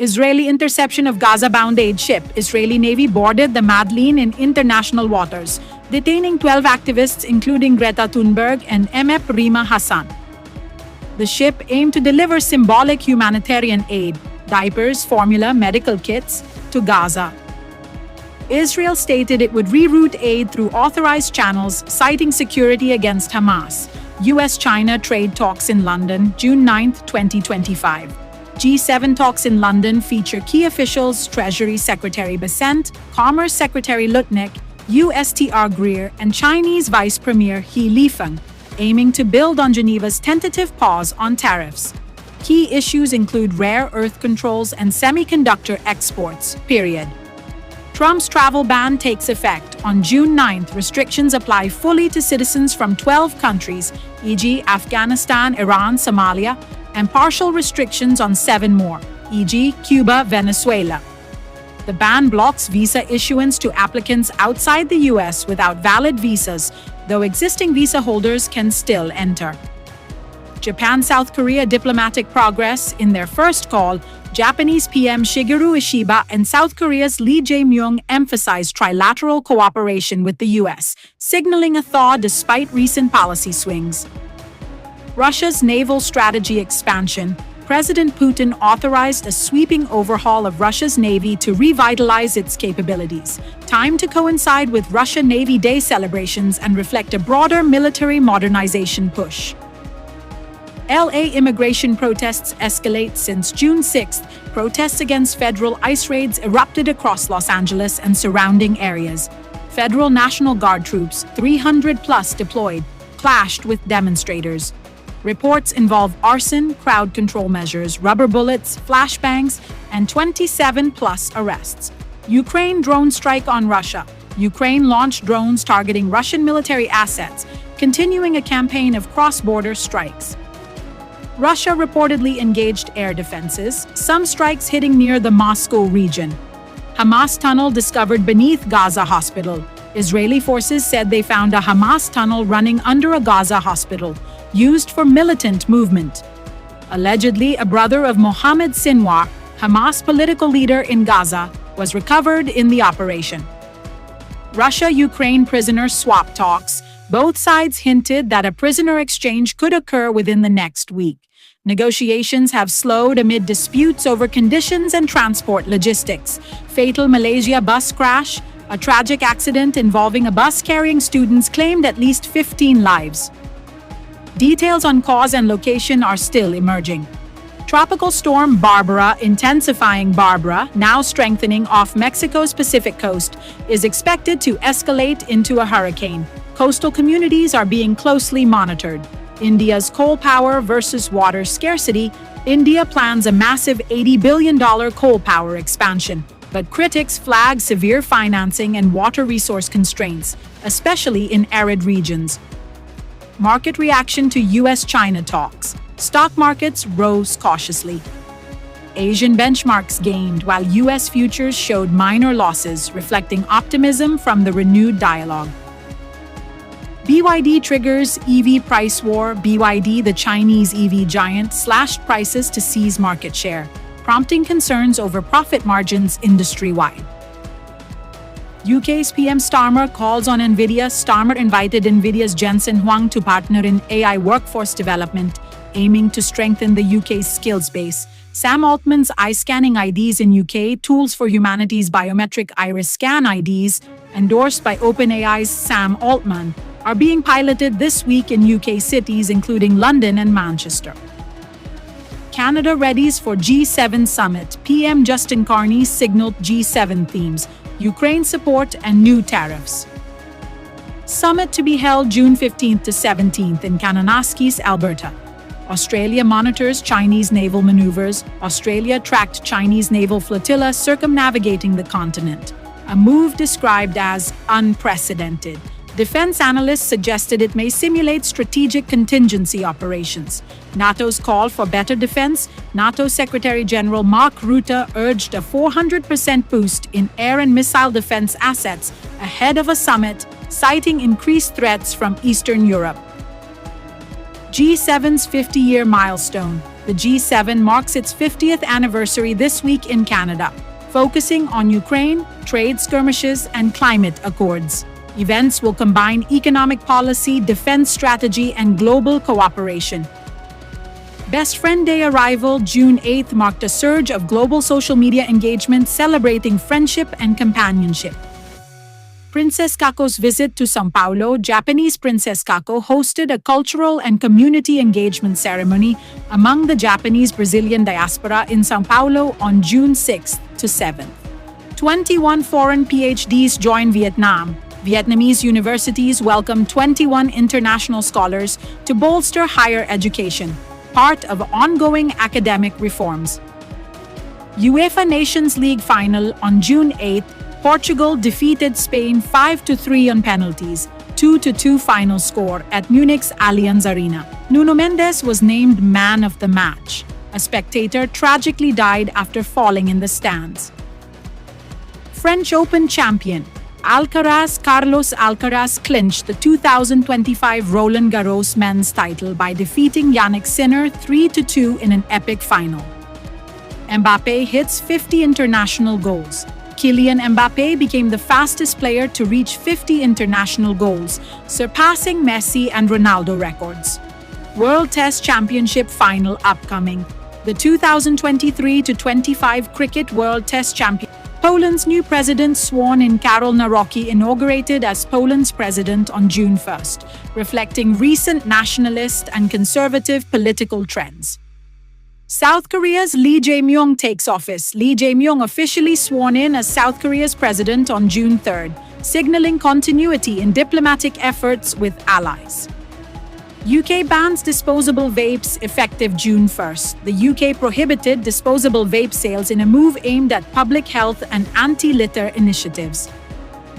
Israeli interception of Gaza-bound aid ship. Israeli Navy boarded the Madeleine in international waters, detaining 12 activists including Greta Thunberg and MEP Rima Hassan. The ship aimed to deliver symbolic humanitarian aid, diapers, formula, medical kits, to Gaza. Israel stated it would reroute aid through authorized channels, citing security against Hamas. US-China trade talks in London, June 9, 2025. G7 talks in London feature key officials Treasury Secretary Bessent, Commerce Secretary Lutnick, USTR Greer, and Chinese Vice Premier He Lifeng, aiming to build on Geneva's tentative pause on tariffs. Key issues include rare earth controls and semiconductor exports, period. Trump's travel ban takes effect. On June 9th, restrictions apply fully to citizens from 12 countries, e.g. Afghanistan, Iran, Somalia, and partial restrictions on 7 more, e.g. Cuba, Venezuela. The ban blocks visa issuance to applicants outside the US without valid visas, though existing visa holders can still enter. Japan-South Korea diplomatic progress. In their first call, Japanese PM Shigeru Ishiba and South Korea's Lee Jae-myung emphasized trilateral cooperation with the US, signaling a thaw despite recent policy swings. Russia's naval strategy expansion. President Putin authorized a sweeping overhaul of Russia's Navy to revitalize its capabilities, timed to coincide with Russian Navy Day celebrations and reflect a broader military modernization push. LA immigration protests escalate. Since June 6th, protests against federal ICE raids erupted across Los Angeles and surrounding areas. Federal National Guard troops, 300+ deployed, clashed with demonstrators. Reports involve arson, crowd control measures, rubber bullets, flashbangs, and 27+ arrests. Ukraine drone strike on Russia. Ukraine launched drones targeting Russian military assets, continuing a campaign of cross-border strikes. Russia reportedly engaged air defenses, some strikes hitting near the Moscow region. Hamas tunnel discovered beneath Gaza hospital. Israeli forces said they found a Hamas tunnel running under a Gaza hospital, used for militant movement. Allegedly, a brother of Mohammed Sinwar, Hamas political leader in Gaza, was recovered in the operation. Russia-Ukraine prisoner swap talks. Both sides hinted that a prisoner exchange could occur within the next week. Negotiations have slowed amid disputes over conditions and transport logistics. Fatal Malaysia bus crash. A tragic accident involving a bus carrying students claimed at least 15 lives. Details on cause and location are still emerging. Tropical storm Barbara, intensifying Barbara, now strengthening off Mexico's Pacific coast, is expected to escalate into a hurricane. Coastal communities are being closely monitored. India's coal power versus water scarcity. India plans a massive $80 billion coal power expansion, but critics flag severe financing and water resource constraints, especially in arid regions. Market reaction to US-China talks. Stock markets rose cautiously. Asian benchmarks gained while US futures showed minor losses, reflecting optimism from the renewed dialogue. BYD triggers EV price war. BYD, the Chinese EV giant, slashed prices to seize market share, prompting concerns over profit margins industry-wide. UK's PM Starmer calls on Nvidia. Starmer invited Nvidia's Jensen Huang to partner in AI workforce development, aiming to strengthen the UK's skills base. Sam Altman's eye-scanning IDs in UK, Tools for Humanity's biometric iris scan IDs, endorsed by OpenAI's Sam Altman, are being piloted this week in UK cities including London and Manchester. Canada readies for G7 summit. PM Justin Carney signaled G7 themes: Ukraine support and new tariffs. Summit to be held June 15th to 17th in Kananaskis, Alberta. Australia monitors Chinese naval maneuvers. Australia tracked Chinese naval flotilla circumnavigating the continent, a move described as unprecedented. Defense analysts suggested it may simulate strategic contingency operations. NATO's call for better defense. NATO Secretary General Mark Rutte urged a 400% boost in air and missile defense assets ahead of a summit, citing increased threats from Eastern Europe. G7's 50-year milestone. The G7 marks its 50th anniversary this week in Canada, focusing on Ukraine, trade skirmishes, and climate accords. Events will combine economic policy, defense strategy, and global cooperation. Best Friend Day arrival June 8th marked a surge of global social media engagement celebrating friendship and companionship. Princess Kako's visit to São Paulo. Japanese Princess Kako hosted a cultural and community engagement ceremony among the Japanese-Brazilian diaspora in São Paulo on June 6th to 7th. 21 foreign PhDs joined Vietnam. Vietnamese universities welcomed 21 international scholars to bolster higher education, part of ongoing academic reforms. UEFA Nations League final on June 8th. Portugal defeated Spain 5-3 on penalties, 2-2 final score at Munich's Allianz Arena. Nuno Mendes was named man of the match. A spectator tragically died after falling in the stands. French Open champion Carlos Alcaraz clinched the 2025 Roland Garros men's title by defeating Yannick Sinner 3-2 in an epic final. Mbappé hits 50 international goals. Kylian Mbappé became the fastest player to reach 50 international goals, surpassing Messi and Ronaldo records. World Test Championship final upcoming. The 2023-25 Cricket World Test Champion. Poland's new president sworn in. Karol Nawrocki inaugurated as Poland's president on June 1st, reflecting recent nationalist and conservative political trends. South Korea's Lee Jae-myung takes office. Lee Jae-myung officially sworn in as South Korea's president on June 3rd, signaling continuity in diplomatic efforts with allies. UK bans disposable vapes effective June 1st. The UK prohibited disposable vape sales in a move aimed at public health and anti-litter initiatives.